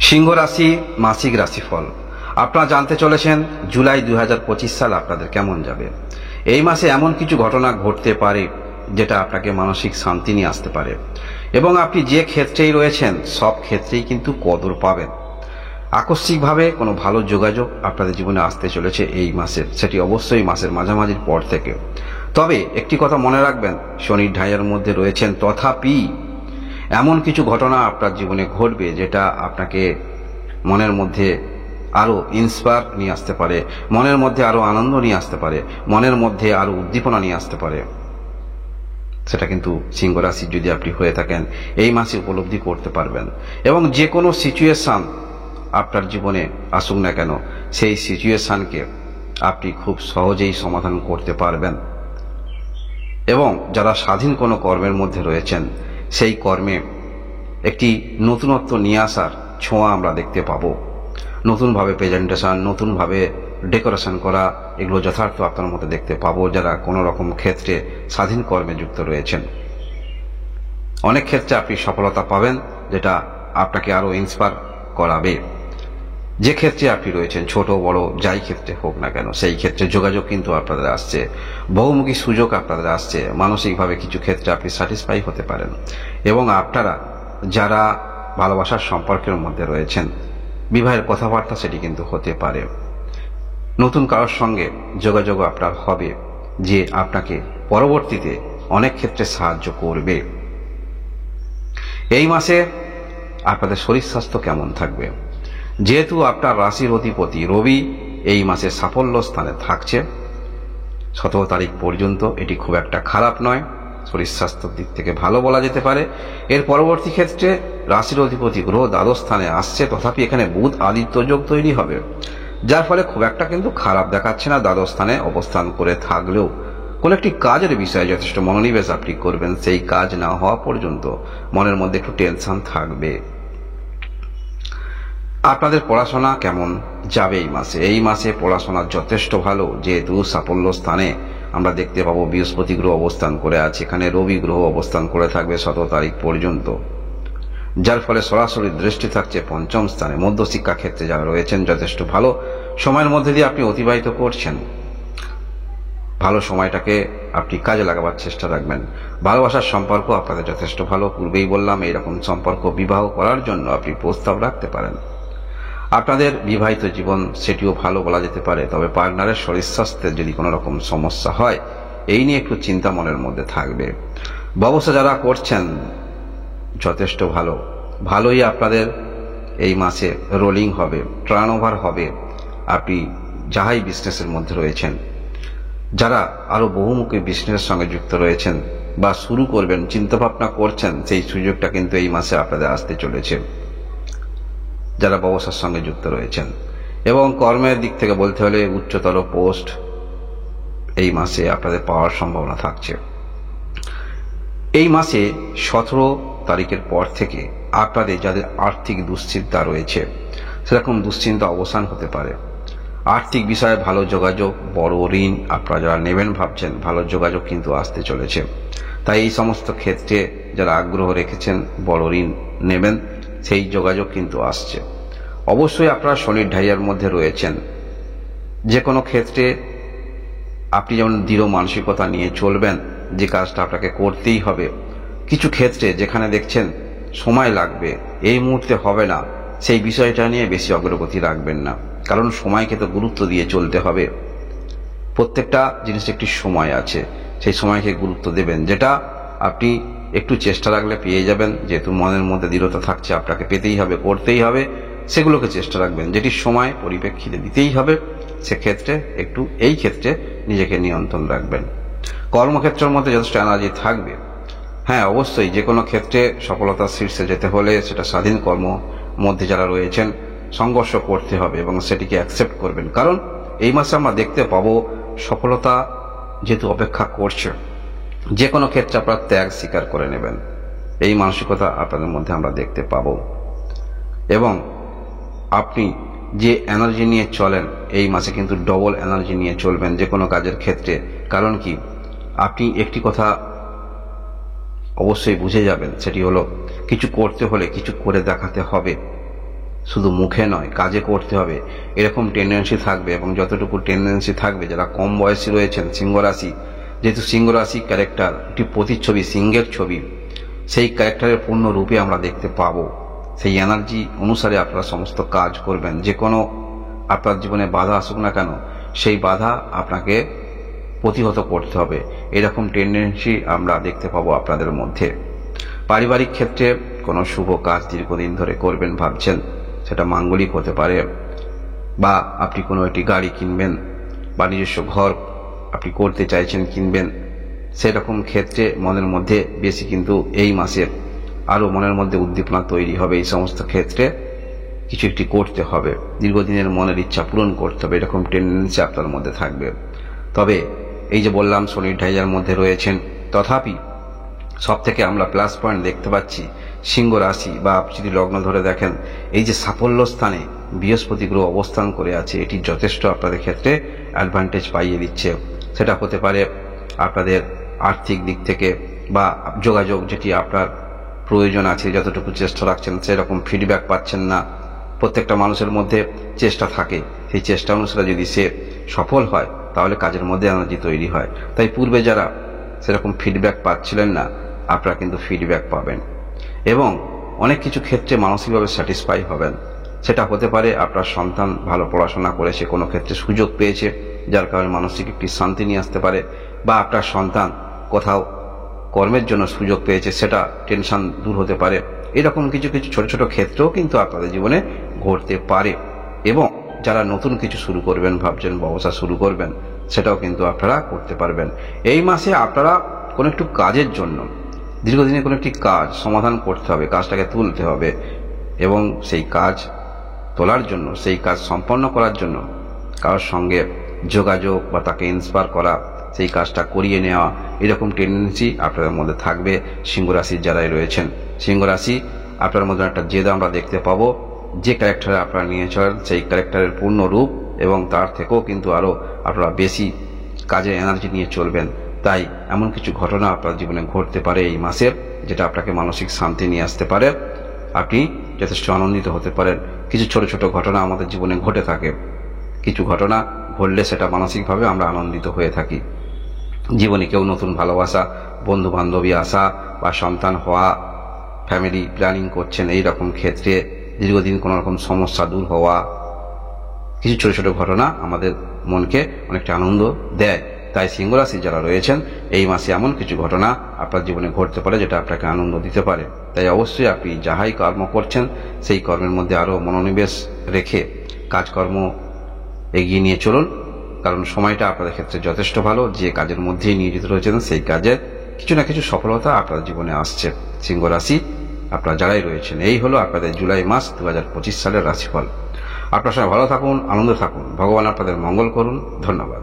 সিংহ রাশি মাসিক রাশিফল আপনারা জানতে চলেছেন জুলাই 2025 সাল আপনাদের কেমন যাবে। এই মাসে এমন কিছু ঘটনা ঘটতে পারে যেটা আপনাকে মানসিক শান্তি নিয়ে আসতে পারে এবং আপনি যে ক্ষেত্রেই রয়েছেন সব ক্ষেত্রেই কিন্তু কদর পাবেন। আকস্মিকভাবে কোনো ভালো যোগাযোগ আপনাদের জীবনে আসতে চলেছে এই মাসে, সেটি অবশ্যই মাসের মাঝামাঝির পর থেকে। তবে একটি কথা মনে রাখবেন, শনির ঢাইয়ার মধ্যে রয়েছেন, তথাপি এমন কিছু ঘটনা আপনার জীবনে ঘটবে যেটা আপনাকে মনের মধ্যে আরো ইন্সপায়ার নিয়ে আসতে পারে, মনের মধ্যে আরো আনন্দ নিয়ে আসতে পারে, মনের মধ্যে আরো উদ্দীপনা নিয়ে আসতে পারে। সেটা কিন্তু সিংহ রাশি যদি আপনি হয়ে থাকেন এই মাসে উপলব্ধি করতে পারবেন এবং যে কোনো সিচুয়েশন আপনার জীবনে আসুক না কেন সেই সিচুয়েশনকে আপনি খুব সহজেই সমাধান করতে পারবেন। এবং যারা স্বাধীন কোনো কর্মের মধ্যে রয়েছেন সেই কর্মে একটি নতুনত্ব নিয়ে আসার ছোঁয়া আমরা দেখতে পাবো। নতুনভাবে প্রেজেন্টেশন, নতুনভাবে ডেকোরেশন করা, এগুলো যথার্থ আপনার মধ্যে দেখতে পাবো যারা কোনো রকম ক্ষেত্রে স্বাধীন কর্মে যুক্ত রয়েছেন। অনেক ক্ষেত্রে আপনি সফলতা পাবেন যেটা আপনাকে আরো ইন্সপায়ার করাবে। যে ক্ষেত্রে আপনি রয়েছেন, ছোট বড় যাই ক্ষেত্রে হোক না কেন, সেই ক্ষেত্রে যোগাযোগ কিন্তু আপনাদের আসছে, বহুমুখী সুযোগ আপনাদের আসছে, মানসিকভাবে কিছু ক্ষেত্রে আপনি স্যাটিসফাই হতে পারেন। এবং আপনারা যারা ভালোবাসার সম্পর্কের মধ্যে রয়েছেন, বিবাহের কথাবার্তা সেটি কিন্তু হতে পারে। নতুন কারোর সঙ্গে যোগাযোগ আপনার হবে যে আপনাকে পরবর্তীতে অনেক ক্ষেত্রে সাহায্য করবে। এই মাসে আপনাদের শরীর স্বাস্থ্য কেমন থাকবে? যেহেতু আপনার রাশির অধিপতি রবি এই মাসে সাফল্য স্থানে থাকছে 17 তারিখ পর্যন্ত, এটি খুব একটা খারাপ নয়, শরীর স্বাস্থ্যের দিক থেকে ভালো বলা যেতে পারে। এর পরবর্তী ক্ষেত্রে রাশির অধিপতি গ্রহ দ্বাদশ স্থানে আসছে, তথাপি এখানে বুধ আদিত্য যোগ তৈরি হবে, যার ফলে খুব একটা কিন্তু খারাপ দেখাচ্ছে না। দ্বাদশ স্থানে অবস্থান করে থাকলেও কোন একটি কাজের বিষয়ে যথেষ্ট মনোনিবেশ আপনি করবেন, সেই কাজ না হওয়া পর্যন্ত মনের মধ্যে একটু টেনশন থাকবে। আপনাদের পড়াশোনা কেমন যাবে এই মাসে? এই মাসে পড়াশোনা যথেষ্ট ভালো, যেহেতু সাফল্য স্থানে আমরা দেখতে পাবো বৃহস্পতি গ্রহ অবস্থান করে আছে, এখানে রবি গ্রহ অবস্থান করে থাকবে 17 তারিখ পর্যন্ত, যার ফলে সরাসরি দৃষ্টি থাকছে পঞ্চম স্থানে। মধ্যশিক্ষা ক্ষেত্রে যারা রয়েছেন যথেষ্ট ভালো সময়ের মধ্যে দিয়ে আপনি অতিবাহিত করছেন। ভালো সময়টাকে আপনি কাজে লাগাবার চেষ্টা রাখবেন। ভালোবাসার সম্পর্ক আপনাদের যথেষ্ট ভালো, পূর্বেই বললাম এইরকম সম্পর্ক বিবাহ করার জন্য আপনি প্রস্তাব রাখতে পারেন। আপনাদের বিবাহিত জীবন সেটিও ভালো বলা যেতে পারে, তবে পার্টনারের শরীর স্বাস্থ্যের যদি কোনো রকম সমস্যা হয় এই নিয়ে একটু চিন্তা মনের মধ্যে থাকবে। ব্যবসা যারা করছেন যথেষ্ট ভালোই আপনাদের এই মাসে রোলিং হবে, টার্ন ওভার হবে। আপনি যাহাই বিজনেসের মধ্যে রয়েছেন, যারা আরো বহুমুখী বিজনেসের সঙ্গে যুক্ত রয়েছেন বা শুরু করবেন চিন্তা ভাবনা করছেন, সেই সুযোগটা কিন্তু এই মাসে আপনাদের আসতে চলেছে যারা ব্যবসার সঙ্গে যুক্ত রয়েছেন। এবং কর্মের দিক থেকে বলতে হলে উচ্চতর পোস্ট এই মাসে আপনাদের পাওয়ার সম্ভাবনা থাকছে। এই মাসে 17 তারিখের পর থেকে আপনাদের যাদের আর্থিক দুশ্চিন্তা রয়েছে সেরকম দুশ্চিন্তা অবসান হতে পারে। আর্থিক বিষয়ে ভালো যোগাযোগ, বড় ঋণ আপনারা যারা নেবেন ভাবছেন, ভালো যোগাযোগ কিন্তু আসতে চলেছে। তাই এই সমস্ত ক্ষেত্রে যারা আগ্রহ রেখেছেন বড় ঋণ নেবেন, সেই যোগাযোগ কিন্তু আসছে। অবশ্যই আপনারা শনির ঢাইয়ার মধ্যে রয়েছেন, যে কোনো ক্ষেত্রে আপনি যেমন দৃঢ় মানসিকতা নিয়ে চলবেন যে কাজটা আপনাকে করতেই হবে। কিছু ক্ষেত্রে যেখানে দেখছেন সময় লাগবে, এই মুহূর্তে হবে না, সেই বিষয়টা নিয়ে বেশি অগ্রগতি রাখবেন না, কারণ সময়কে তো গুরুত্ব দিয়ে চলতে হবে। প্রত্যেকটা জিনিস একটি সময় আছে, সেই সময়কে গুরুত্ব দেবেন, যেটা আপনি একটু চেষ্টা রাখলে পেয়ে যাবেন। যেহেতু মনের মধ্যে দৃঢ়তা থাকছে আপনাকে পেতেই হবে, করতেই হবে, সেগুলোকে চেষ্টা রাখবেন। যেটি সময় পরিপ্রেক্ষিতে দিতেই হবে সেক্ষেত্রে একটু এই ক্ষেত্রে নিজেকে নিয়ন্ত্রণ রাখবেন। কর্মক্ষেত্রের মধ্যে যথেষ্ট এনার্জি থাকবে। হ্যাঁ, অবশ্যই যে কোনো ক্ষেত্রে সফলতার শীর্ষে যেতে হলে সেটা স্বাধীন কর্ম মধ্যে যারা রয়েছেন সংঘর্ষ করতে হবে এবং সেটিকে অ্যাকসেপ্ট করবেন, কারণ এই মাসে আমরা দেখতে পাবো সফলতা যেহেতু অপেক্ষা করছে, যে কোনো ক্ষেত্রে আপনারা ত্যাগ স্বীকার করে নেবেন, এই মানসিকতা আপনাদের মধ্যে আমরা দেখতে পাবো। এবং আপনি যে এনার্জি নিয়ে চলেন এই মাসে কিন্তু ডবল এনার্জি নিয়ে চলবেন যে কোনো কাজের ক্ষেত্রে। কারণ কি, আপনি একটি কথা অবশ্যই বুঝে যাবেন, সেটি হলো কিছু করতে হলে কিছু করে দেখাতে হবে। শুধু মুখে নয় কাজে করতে হবে, এরকম টেন্ডেন্সি থাকবে। এবং যতটুকু টেন্ডেন্সি থাকবে, যারা কম বয়সী রয়েছেন সিংহ রাশি, যেহেতু সিংহ রাশি ক্যারেক্টার একটি প্রতিচ্ছবি, সিংহের ছবি, সেই ক্যারেক্টারের পূর্ণ রূপে আমরা দেখতে পাবো। সেই এনার্জি অনুসারে আপনারা সমস্ত কাজ করবেন। যে কোনো আপনার জীবনে বাধা আসুক না কেন, সেই বাধা আপনাকে প্রতিহত করতে হবে, এরকম টেন্ডেন্সি আমরা দেখতে পাবো আপনাদের মধ্যে। পারিবারিক ক্ষেত্রে কোনো শুভ কাজ দীর্ঘদিন ধরে করবেন ভাবছেন, সেটা মাঙ্গলিক হতে পারে, বা আপনি কোনো একটি গাড়ি কিনবেন, বা নিজস্ব ঘর আপনি করতে চাইছেন কিনবেন, সেরকম ক্ষেত্রে মনের মধ্যে বেশি কিন্তু এই মাসে আরও মনের মধ্যে উদ্দীপনা তৈরি হবে। এই সমস্ত ক্ষেত্রে কিছু একটি করতে হবে, দীর্ঘদিনের মনের ইচ্ছা পূরণ করতে হবে, এরকম টেন্ডেন্সি আপনার মধ্যে থাকবে। তবে এই যে বললাম শনির ঢাইয়ার মধ্যে রয়েছেন, তথাপি সব থেকে আমরা প্লাস পয়েন্ট দেখতে পাচ্ছি সিংহ রাশি, বা আপনি যদি লগ্ন ধরে দেখেন, এই যে সাফল্য স্থানে বৃহস্পতি গ্রহ অবস্থান করে আছে, এটি যথেষ্ট আপনাদের ক্ষেত্রে অ্যাডভান্টেজ পাইয়ে দিচ্ছে। সেটা হতে পারে আপনাদের আর্থিক দিক থেকে, বা যোগাযোগ যেটি আপনার প্রয়োজন আছে, যতটুকু চেষ্টা রাখছেন সেরকম ফিডব্যাক পাচ্ছেন না। প্রত্যেকটা মানুষের মধ্যে চেষ্টা থাকে, সেই চেষ্টা অনুসারে যদি সে সফল হয় তাহলে কাজের মধ্যে এনার্জি তৈরি হয়। তাই পূর্বে যারা সেরকম ফিডব্যাক পাচ্ছিলেন না, আপনারা কিন্তু ফিডব্যাক পাবেন, এবং অনেক কিছু ক্ষেত্রে মানসিকভাবে স্যাটিসফাই হবেন। সেটা হতে পারে আপনার সন্তান ভালো পড়াশোনা করেছে, কোনো ক্ষেত্রে সুযোগ পেয়েছে, যার কারণে মানসিক একটি শান্তি নিয়ে আসতে পারে, বা আপনার সন্তান কোথাও কর্মের জন্য সুযোগ পেয়েছে, সেটা টেনশন দূর হতে পারে। এরকম কিছু কিছু ছোট ছোট ক্ষেত্রেও কিন্তু আপনাদের জীবনে ঘটতে পারে। এবং যারা নতুন কিছু শুরু করবেন ভাবছেন, ব্যবসা শুরু করবেন, সেটাও কিন্তু আপনারা করতে পারবেন। এই মাসে আপনারা কোনো একটু কাজের জন্য, দীর্ঘদিনে কোনো একটি কাজ সমাধান করতে হবে, কাজটাকে তুলতে হবে, এবং সেই কাজ তোলার জন্য, সেই কাজ সম্পন্ন করার জন্য কারোর সঙ্গে যোগাযোগ, বা তাকে ইন্সপায়ার করা, সেই কাজটা করিয়ে নেওয়া, এরকম টেন্ডেন্সি আপনাদের মধ্যে থাকবে সিংহ রাশির যারাই রয়েছেন। সিংহ রাশি আপনার মধ্যে একটা জেদ আমরা দেখতে পাবো, যে ক্যারেক্টারে আপনারা নিয়ে চলেন সেই ক্যারেক্টারের পূর্ণ রূপ, এবং তার থেকেও কিন্তু আরও আপনারা বেশি কাজে এনার্জি নিয়ে চলবেন। তাই এমন কিছু ঘটনা আপনার জীবনে ঘটতে পারে এই মাসে, যেটা আপনাকে মানসিক শান্তি নিয়ে আসতে পারে, আপনি যথেষ্ট আনন্দিত হতে পারেন। কিছু ছোট ছোট ঘটনা আমাদের জীবনে ঘটে থাকে, কিছু ঘটনা ঘটলে সেটা মানসিকভাবে আমরা আনন্দিত হয়ে থাকি। জীবনে কেউ নতুন ভালোবাসা, বন্ধু বান্ধবী আসা, বা সন্তান হওয়া, ফ্যামিলি প্ল্যানিং করছেন, এই রকম ক্ষেত্রে দীর্ঘদিন কোনো রকম সমস্যা দূর হওয়া, কিছু ছোট ছোট ঘটনা আমাদের মনকে অনেকটা আনন্দ দেয়। তাই সিংহ রাশি যারা রয়েছেন, এই মাসে এমন কিছু ঘটনা আপনার জীবনে ঘটতে পারে যেটা আপনাকে আনন্দ দিতে পারে। তাই অবশ্যই আপনি যাহাই কর্ম করছেন সেই কর্মের মধ্যে আরও মনোনিবেশ রেখে কাজকর্ম এগিয়ে নিয়ে চলুন, কারণ সময়টা আপনাদের ক্ষেত্রে যথেষ্ট ভালো। যে কাজের মধ্যেই নিয়োজিত রয়েছেন সেই কাজের কিছু না কিছু সফলতা আপনার জীবনে আসছে। সিংহ রাশি আপনারা যারাই রয়েছেন, এই হলো আপনাদের জুলাই মাস 2025 সালের রাশিফল। আপনার সঙ্গে ভালো থাকুন, আনন্দ থাকুন, ভগবান আপনাদের মঙ্গল করুন। ধন্যবাদ।